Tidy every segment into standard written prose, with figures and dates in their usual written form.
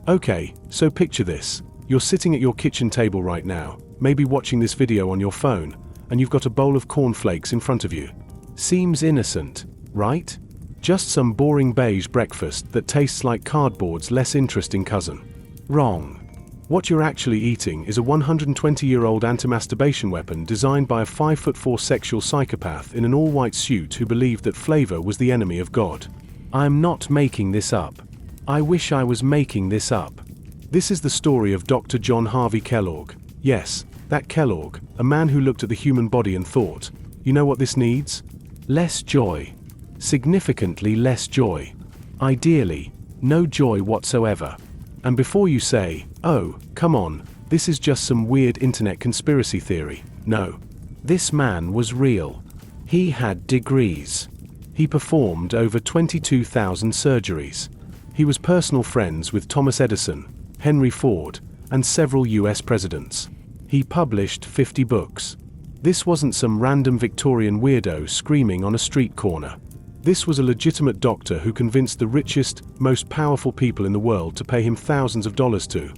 Okay, so picture this. You're sitting at your kitchen table right now, maybe watching this video on your phone, and you've got a bowl of corn flakes in front of you. Seems innocent, right? Just some boring beige breakfast that tastes like cardboard's less interesting cousin. Wrong. What you're actually eating is a 120-year-old anti-masturbation weapon designed by a 5'4" sexual psychopath in an all-white suit who believed that flavor was the enemy of God. I'm not making this up. I wish I was making this up. This is the story of Dr. John Harvey Kellogg. Yes, that Kellogg, a man who looked at the human body and thought, you know what this needs? Less joy. Significantly less joy. Ideally, no joy whatsoever. And before you say, oh, come on, this is just some weird internet conspiracy theory. No. This man was real. He had degrees. He performed over 22,000 surgeries. He was personal friends with Thomas Edison, Henry Ford, and several US presidents. He published 50 books. This wasn't some random Victorian weirdo screaming on a street corner. This was a legitimate doctor who convinced the richest, most powerful people in the world to pay him thousands of dollars to,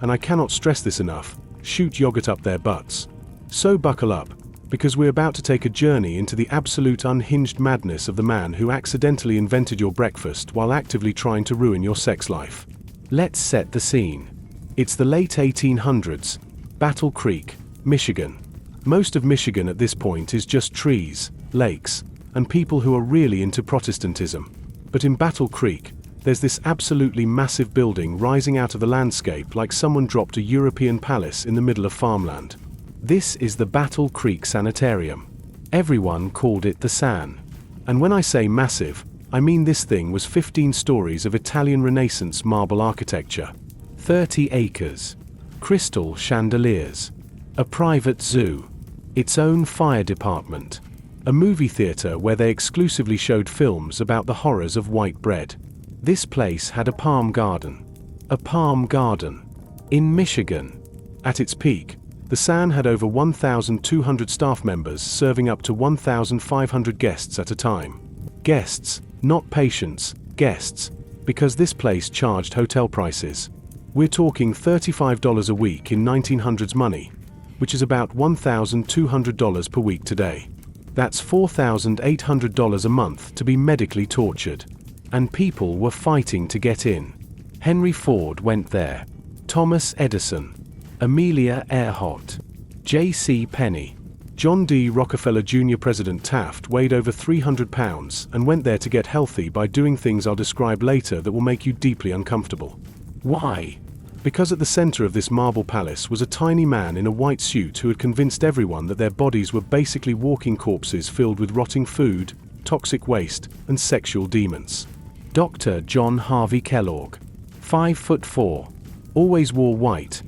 and I cannot stress this enough, shoot yogurt up their butts. So buckle up, because we're about to take a journey into the absolute unhinged madness of the man who accidentally invented your breakfast while actively trying to ruin your sex life. Let's set the scene. It's the late 1800s, Battle Creek, Michigan. Most of Michigan at this point is just trees, lakes, and people who are really into Protestantism. But in Battle Creek, there's this absolutely massive building rising out of the landscape like someone dropped a European palace in the middle of farmland. This is the Battle Creek Sanitarium. Everyone called it the San. And when I say massive, I mean this thing was 15 stories of Italian Renaissance marble architecture, 30 acres, crystal chandeliers, a private zoo, its own fire department, a movie theater where they exclusively showed films about the horrors of white bread. This place had a palm garden. A palm garden. In Michigan. At its peak, the San had over 1,200 staff members serving up to 1,500 guests at a time. Guests, not patients, guests, because this place charged hotel prices. We're talking $35 a week in 1900s money, which is about $1,200 per week today. That's $4,800 a month to be medically tortured. And people were fighting to get in. Henry Ford went there. Thomas Edison. Amelia Earhart. J.C. Penney. John D. Rockefeller Jr. President Taft weighed over 300 pounds and went there to get healthy by doing things I'll describe later that will make you deeply uncomfortable. Why? Because at the center of this marble palace was a tiny man in a white suit who had convinced everyone that their bodies were basically walking corpses filled with rotting food, toxic waste, and sexual demons. Dr. John Harvey Kellogg. 5'4". Always wore white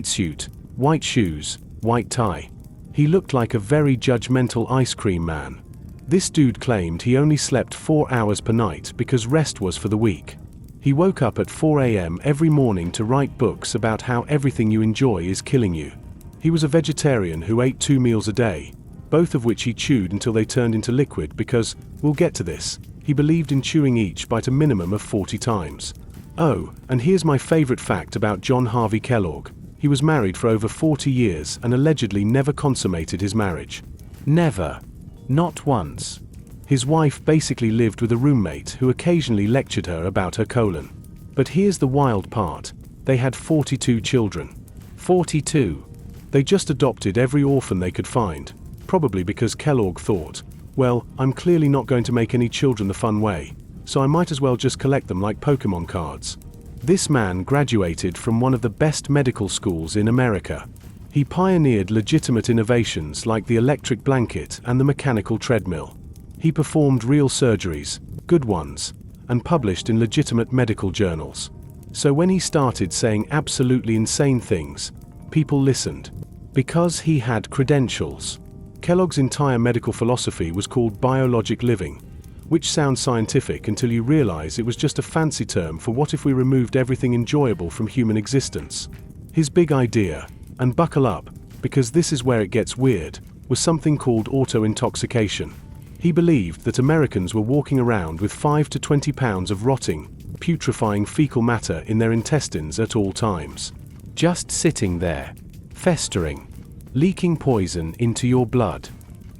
suit, white shoes, white tie. He looked like a very judgmental ice cream man. This dude claimed he only slept 4 hours per night because rest was for the weak. He woke up at 4 a.m. every morning to write books about how everything you enjoy is killing you. He was a vegetarian who ate 2 meals a day, both of which he chewed until they turned into liquid because, we'll get to this, he believed in chewing each bite a minimum of 40 times. Oh, and here's my favorite fact about John Harvey Kellogg. He was married for over 40 years and allegedly never consummated his marriage. Never. Not once. His wife basically lived with a roommate who occasionally lectured her about her colon. But here's the wild part. They had 42 children. 42. They just adopted every orphan they could find, probably because Kellogg thought, well, I'm clearly not going to make any children the fun way, so I might as well just collect them like Pokemon cards. This man graduated from one of the best medical schools in America. He pioneered legitimate innovations like the electric blanket and the mechanical treadmill. He performed real surgeries, good ones, and published in legitimate medical journals. So when he started saying absolutely insane things, people listened. Because he had credentials. Kellogg's entire medical philosophy was called biologic living, which sounds scientific until you realize it was just a fancy term for what if we removed everything enjoyable from human existence. His big idea, and buckle up, because this is where it gets weird, was something called auto-intoxication. He believed that Americans were walking around with 5 to 20 pounds of rotting, putrefying fecal matter in their intestines at all times. Just sitting there, festering, leaking poison into your blood.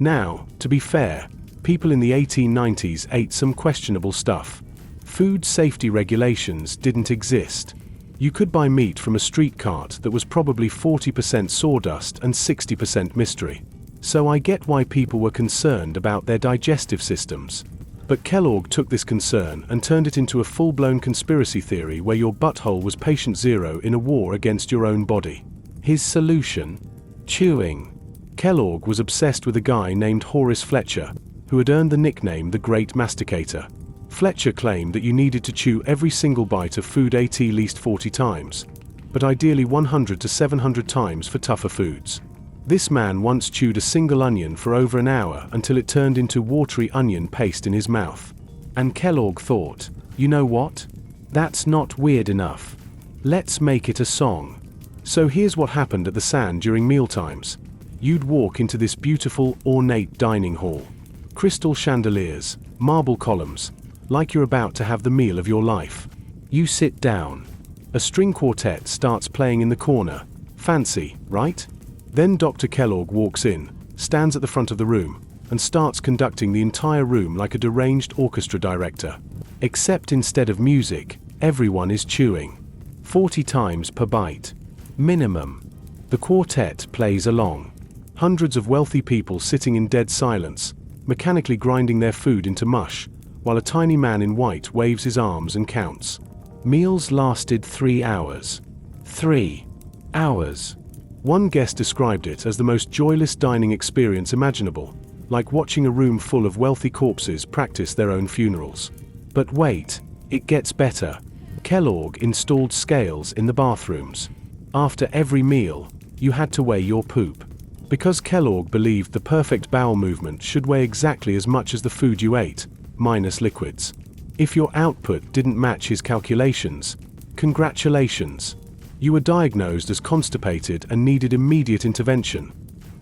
Now, to be fair, people in the 1890s ate some questionable stuff. Food safety regulations didn't exist. You could buy meat from a street cart that was probably 40% sawdust and 60% mystery. So I get why people were concerned about their digestive systems. But Kellogg took this concern and turned it into a full-blown conspiracy theory where your butthole was patient zero in a war against your own body. His solution? Chewing. Kellogg was obsessed with a guy named Horace Fletcher, who had earned the nickname the Great Masticator. Fletcher claimed that you needed to chew every single bite of food at least 40 times, but ideally 100 to 700 times for tougher foods. This man once chewed a single onion for over an hour until it turned into watery onion paste in his mouth. And Kellogg thought, you know what? That's not weird enough. Let's make it a song. So here's what happened at the Sand during mealtimes. You'd walk into this beautiful, ornate dining hall. Crystal chandeliers, marble columns, like you're about to have the meal of your life. You sit down. A string quartet starts playing in the corner. Fancy, right? Then Dr. Kellogg walks in, stands at the front of the room, and starts conducting the entire room like a deranged orchestra director. Except instead of music, everyone is chewing. 40 times per bite. Minimum. The quartet plays along. Hundreds of wealthy people sitting in dead silence, mechanically grinding their food into mush, while a tiny man in white waves his arms and counts. Meals lasted 3 hours. 3 hours. One guest described it as the most joyless dining experience imaginable, like watching a room full of wealthy corpses practice their own funerals. But wait, it gets better. Kellogg installed scales in the bathrooms. After every meal, you had to weigh your poop. Because Kellogg believed the perfect bowel movement should weigh exactly as much as the food you ate, minus liquids. If your output didn't match his calculations, congratulations. You were diagnosed as constipated and needed immediate intervention,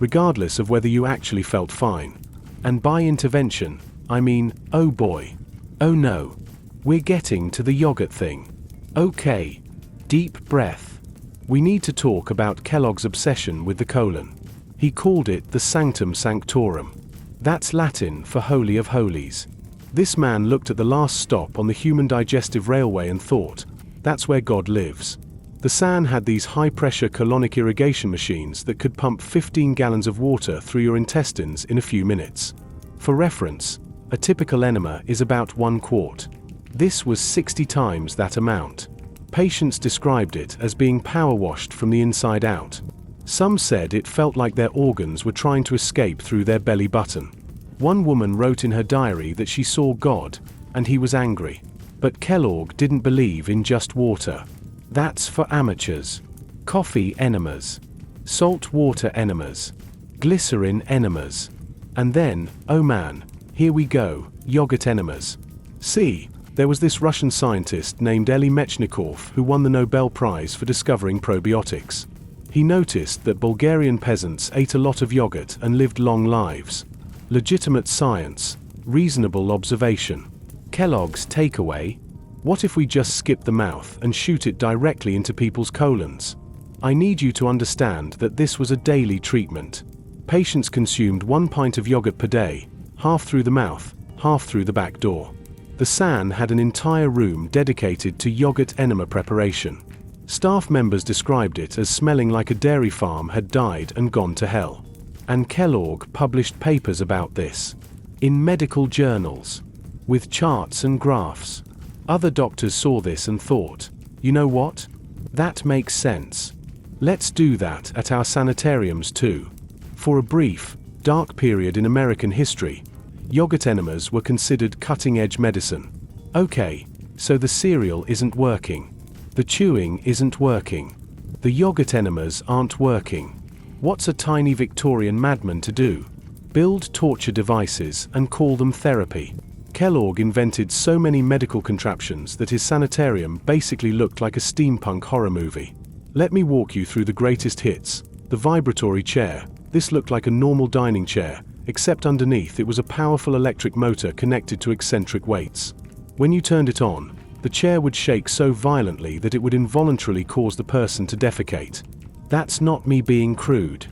regardless of whether you actually felt fine. And by intervention, I mean, oh boy. Oh no. We're getting to the yogurt thing. Okay. Deep breath. We need to talk about Kellogg's obsession with the colon. He called it the sanctum sanctorum. That's Latin for Holy of Holies. This man looked at the last stop on the human digestive railway and thought, that's where God lives. The San had these high-pressure colonic irrigation machines that could pump 15 gallons of water through your intestines in a few minutes. For reference, a typical enema is about 1 quart. This was 60 times that amount. Patients described it as being power-washed from the inside out. Some said it felt like their organs were trying to escape through their belly button. One woman wrote in her diary that she saw God, and he was angry. But Kellogg didn't believe in just water. That's for amateurs. Coffee enemas. Salt water enemas. Glycerin enemas. And then, oh man, here we go, yogurt enemas. See, there was this Russian scientist named Elie Mechnikov who won the Nobel Prize for discovering probiotics. He noticed that Bulgarian peasants ate a lot of yogurt and lived long lives. Legitimate science. Reasonable observation. Kellogg's takeaway? What if we just skip the mouth and shoot it directly into people's colons? I need you to understand that this was a daily treatment. Patients consumed 1 pint of yogurt per day, half through the mouth, half through the back door. The San had an entire room dedicated to yogurt enema preparation. Staff members described it as smelling like a dairy farm had died and gone to hell. And Kellogg published papers about this. In medical journals. With charts and graphs. Other doctors saw this and thought, you know what? That makes sense. Let's do that at our sanitariums too. For a brief, dark period in American history, yogurt enemas were considered cutting-edge medicine. Okay, so the cereal isn't working. The chewing isn't working. The yogurt enemas aren't working. What's a tiny Victorian madman to do? Build torture devices and call them therapy. Kellogg invented so many medical contraptions that his sanitarium basically looked like a steampunk horror movie. Let me walk you through the greatest hits. The vibratory chair. This looked like a normal dining chair, except underneath it was a powerful electric motor connected to eccentric weights. When you turned it on, The chair would shake so violently that it would involuntarily cause the person to defecate. That's not me being crude.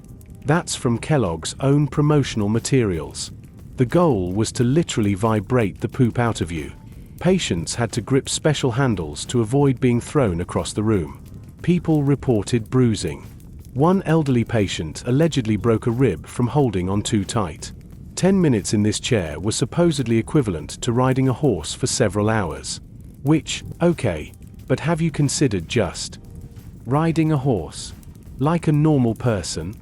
That's from Kellogg's own promotional materials. The goal was to literally vibrate the poop out of you. Patients had to grip special handles to avoid being thrown across the room. People reported bruising. One elderly patient allegedly broke a rib from holding on too tight. 10 minutes in this chair was supposedly equivalent to riding a horse for several hours. Which, okay, but have you considered just riding a horse? Like a normal person?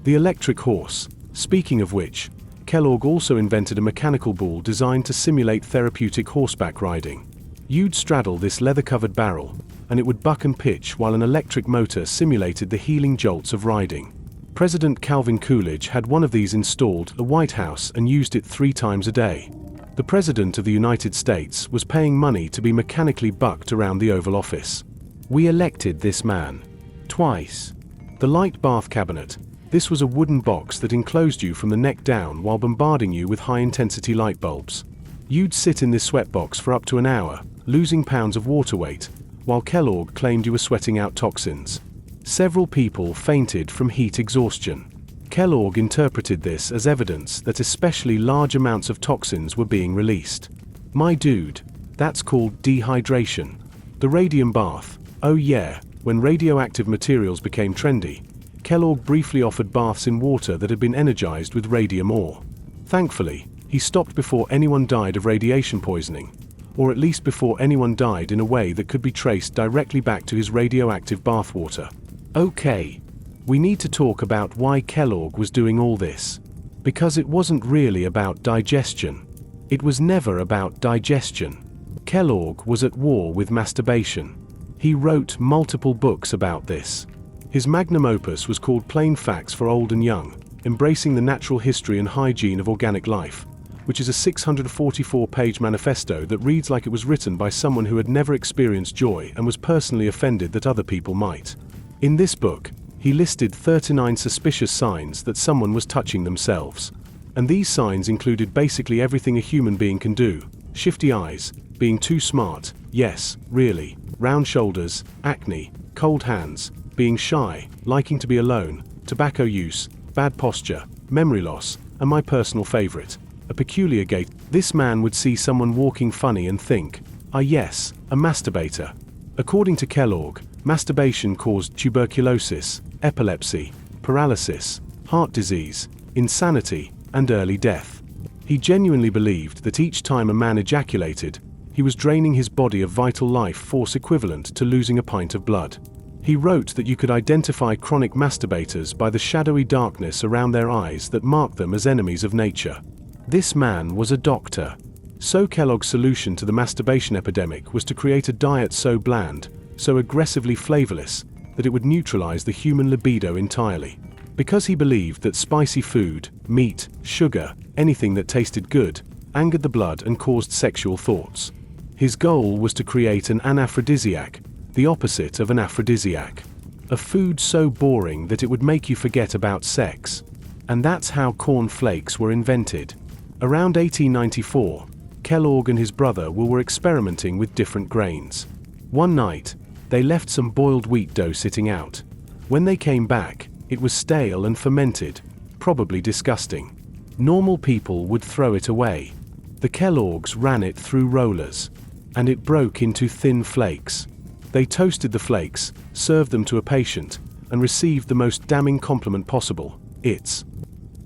The electric horse, speaking of which, Kellogg also invented a mechanical bull designed to simulate therapeutic horseback riding. You'd straddle this leather-covered barrel, and it would buck and pitch while an electric motor simulated the healing jolts of riding. President Calvin Coolidge had one of these installed at the White House and used it 3 times a day. The President of the United States was paying money to be mechanically bucked around the Oval Office. We elected this man. Twice. The light bath cabinet. This was a wooden box that enclosed you from the neck down while bombarding you with high-intensity light bulbs. You'd sit in this sweatbox for up to an hour, losing pounds of water weight, while Kellogg claimed you were sweating out toxins. Several people fainted from heat exhaustion. Kellogg interpreted this as evidence that especially large amounts of toxins were being released. My dude, that's called dehydration. The radium bath, oh yeah, when radioactive materials became trendy, Kellogg briefly offered baths in water that had been energized with radium ore. Thankfully, he stopped before anyone died of radiation poisoning, or at least before anyone died in a way that could be traced directly back to his radioactive bathwater. Okay, we need to talk about why Kellogg was doing all this. Because it wasn't really about digestion. It was never about digestion. Kellogg was at war with masturbation. He wrote multiple books about this. His magnum opus was called Plain Facts for Old and Young, Embracing the Natural History and Hygiene of Organic Life, which is a 644-page manifesto that reads like it was written by someone who had never experienced joy and was personally offended that other people might. In this book, he listed 39 suspicious signs that someone was touching themselves. And these signs included basically everything a human being can do: shifty eyes, being too smart, yes, really, round shoulders, acne, cold hands, being shy, liking to be alone, tobacco use, bad posture, memory loss, and my personal favorite, a peculiar gait. This man would see someone walking funny and think, ah yes, a masturbator. According to Kellogg, masturbation caused tuberculosis, epilepsy, paralysis, heart disease, insanity, and early death. He genuinely believed that each time a man ejaculated, he was draining his body of vital life force equivalent to losing a pint of blood. He wrote that you could identify chronic masturbators by the shadowy darkness around their eyes that marked them as enemies of nature. This man was a doctor. So Kellogg's solution to the masturbation epidemic was to create a diet so bland, so aggressively flavorless, that it would neutralize the human libido entirely. Because he believed that spicy food, meat, sugar, anything that tasted good, angered the blood and caused sexual thoughts. His goal was to create an anaphrodisiac, the opposite of an aphrodisiac. A food so boring that it would make you forget about sex. And that's how Corn Flakes were invented. Around 1894, Kellogg and his brother were experimenting with different grains. One night, they left some boiled wheat dough sitting out. When they came back, it was stale and fermented, probably disgusting. Normal people would throw it away. The Kelloggs ran it through rollers, and it broke into thin flakes. They toasted the flakes, served them to a patient, and received the most damning compliment possible: "It's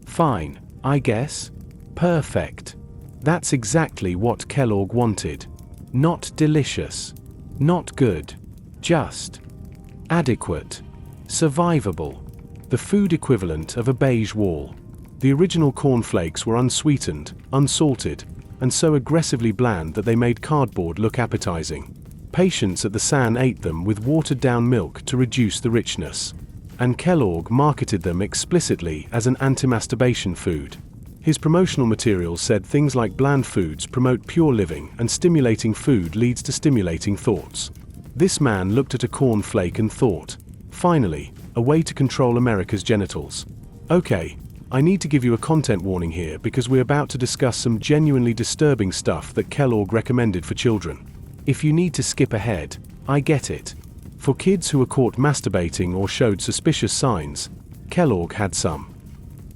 fine, I guess? Perfect." That's exactly what Kellogg wanted. Not delicious. Not good. Just adequate. Survivable. The food equivalent of a beige wall. The original Corn Flakes were unsweetened, unsalted, and so aggressively bland that they made cardboard look appetizing. Patients at the SAN ate them with watered-down milk to reduce the richness. And Kellogg marketed them explicitly as an anti-masturbation food. His promotional materials said things like bland foods promote pure living and stimulating food leads to stimulating thoughts. This man looked at a corn flake and thought, finally, a way to control America's genitals. Okay, I need to give you a content warning here because we're about to discuss some genuinely disturbing stuff that Kellogg recommended for children. If you need to skip ahead, I get it. For kids who were caught masturbating or showed suspicious signs, Kellogg had some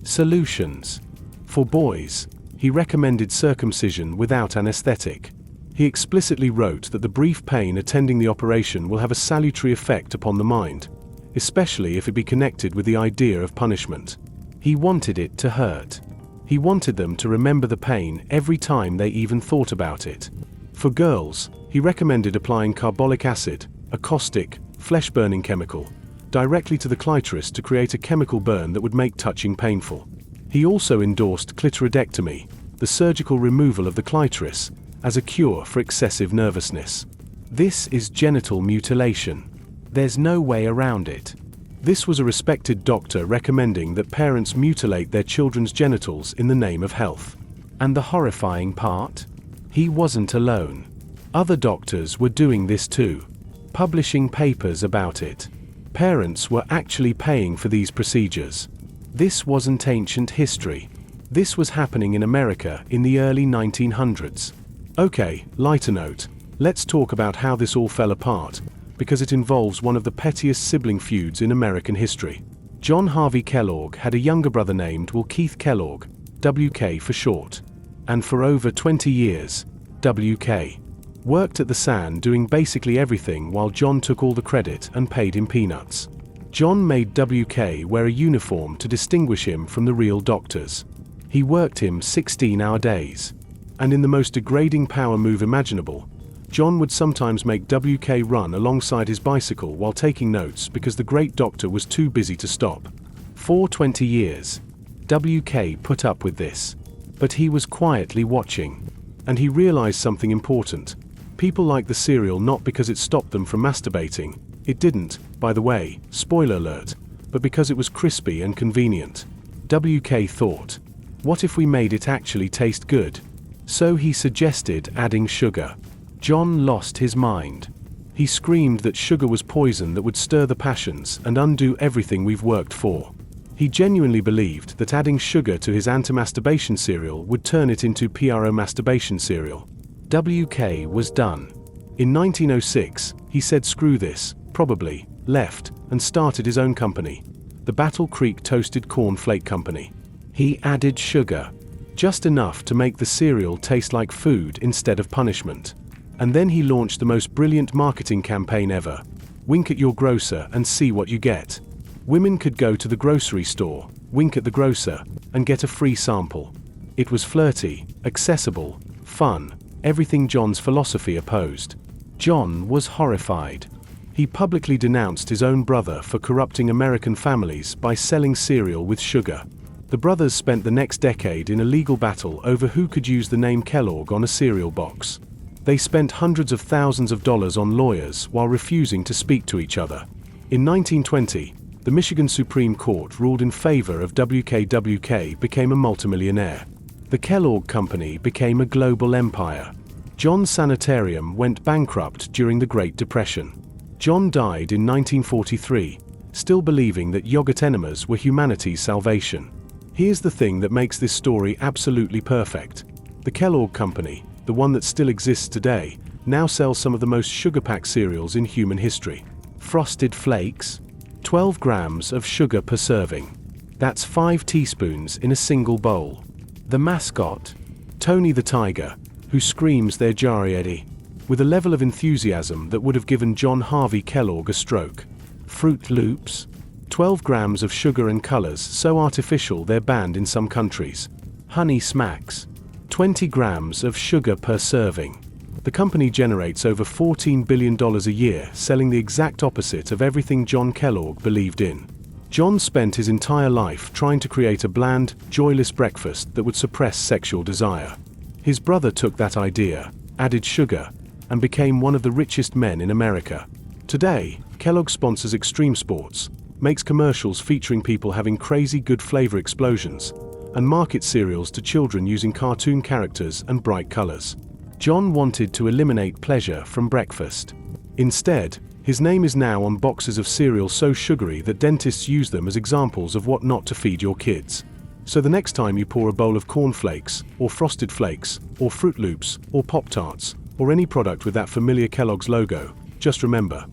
solutions. For boys, he recommended circumcision without anesthetic. He explicitly wrote that the brief pain attending the operation will have a salutary effect upon the mind, especially if it be connected with the idea of punishment. He wanted it to hurt. He wanted them to remember the pain every time they even thought about it. For girls, he recommended applying carbolic acid, a caustic, flesh-burning chemical, directly to the clitoris to create a chemical burn that would make touching painful. He also endorsed clitoridectomy, the surgical removal of the clitoris, as a cure for excessive nervousness. This is genital mutilation. There's no way around it. This was a respected doctor recommending that parents mutilate their children's genitals in the name of health. And the horrifying part? He wasn't alone. Other doctors were doing this too, publishing papers about it. Parents were actually paying for these procedures. This wasn't ancient history. This was happening in America in the early 1900s. Okay, lighter note. Let's talk about how this all fell apart, because it involves one of the pettiest sibling feuds in American history. John Harvey Kellogg had a younger brother named Keith Kellogg, WK for short. And for over 20 years, WK worked at the SAN doing basically everything while John took all the credit and paid him peanuts. John made WK wear a uniform to distinguish him from the real doctors. He worked him 16-hour days. And in the most degrading power move imaginable, John would sometimes make WK run alongside his bicycle while taking notes because the great doctor was too busy to stop. For 20 years, WK put up with this. But he was quietly watching. And he realized something important. People like the cereal not because it stopped them from masturbating. It didn't, by the way, spoiler alert, but because it was crispy and convenient. WK thought, what if we made it actually taste good? So he suggested adding sugar. John lost his mind. He screamed that sugar was poison that would stir the passions and undo everything we've worked for. He genuinely believed that adding sugar to his anti-masturbation cereal would turn it into pro-masturbation cereal. WK was done. In 1906, he said screw this, probably, left, and started his own company, the Battle Creek Toasted Corn Flake Company. He added sugar, just enough to make the cereal taste like food instead of punishment. And then he launched the most brilliant marketing campaign ever. Wink at your grocer and see what you get. Women could go to the grocery store, wink at the grocer, and get a free sample. It was flirty, accessible, fun, everything John's philosophy opposed. John was horrified. He publicly denounced his own brother for corrupting American families by selling cereal with sugar. The brothers spent the next decade in a legal battle over who could use the name Kellogg on a cereal box. They spent hundreds of thousands of dollars on lawyers while refusing to speak to each other. In 1920, the Michigan Supreme Court ruled in favor of WK became a multimillionaire. The Kellogg Company became a global empire. John's sanitarium went bankrupt during the Great Depression. John died in 1943, still believing that yogurt enemas were humanity's salvation. Here's the thing that makes this story absolutely perfect. The Kellogg Company, the one that still exists today, now sells some of the most sugar-packed cereals in human history. Frosted Flakes, 12 grams of sugar per serving. That's 5 teaspoons in a single bowl. The mascot, Tony the Tiger, who screams their Jari Eddie, with a level of enthusiasm that would have given John Harvey Kellogg a stroke. Fruit Loops, 12 grams of sugar and colors so artificial they're banned in some countries. Honey Smacks, 20 grams of sugar per serving. The company generates over $14 billion a year selling the exact opposite of everything John Kellogg believed in. John spent his entire life trying to create a bland, joyless breakfast that would suppress sexual desire. His brother took that idea, added sugar, and became one of the richest men in America. Today, Kellogg sponsors extreme sports, makes commercials featuring people having crazy good flavor explosions, and markets cereals to children using cartoon characters and bright colors. John wanted to eliminate pleasure from breakfast. Instead, his name is now on boxes of cereal so sugary that dentists use them as examples of what not to feed your kids. So the next time you pour a bowl of Corn Flakes, or Frosted Flakes, or Fruit Loops, or Pop-Tarts, or any product with that familiar Kellogg's logo, just remember,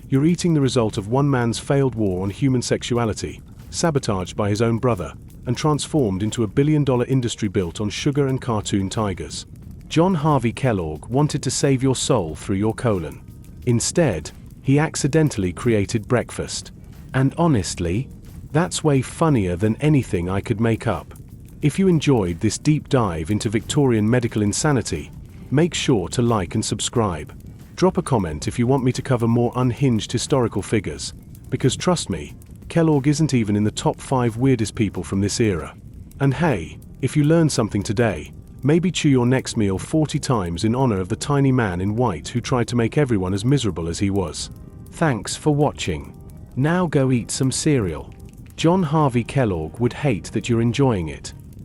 you're eating the result of one man's failed war on human sexuality, sabotaged by his own brother, and transformed into a billion-dollar industry built on sugar and cartoon tigers. John Harvey Kellogg wanted to save your soul through your colon. Instead, he accidentally created breakfast. And honestly, that's way funnier than anything I could make up. If you enjoyed this deep dive into Victorian medical insanity, make sure to like and subscribe. Drop a comment if you want me to cover more unhinged historical figures, because trust me, Kellogg isn't even in the top 5 weirdest people from this era. And hey, if you learned something today, maybe chew your next meal 40 times in honor of the tiny man in white who tried to make everyone as miserable as he was. Thanks for watching. Now go eat some cereal. John Harvey Kellogg would hate that you're enjoying it.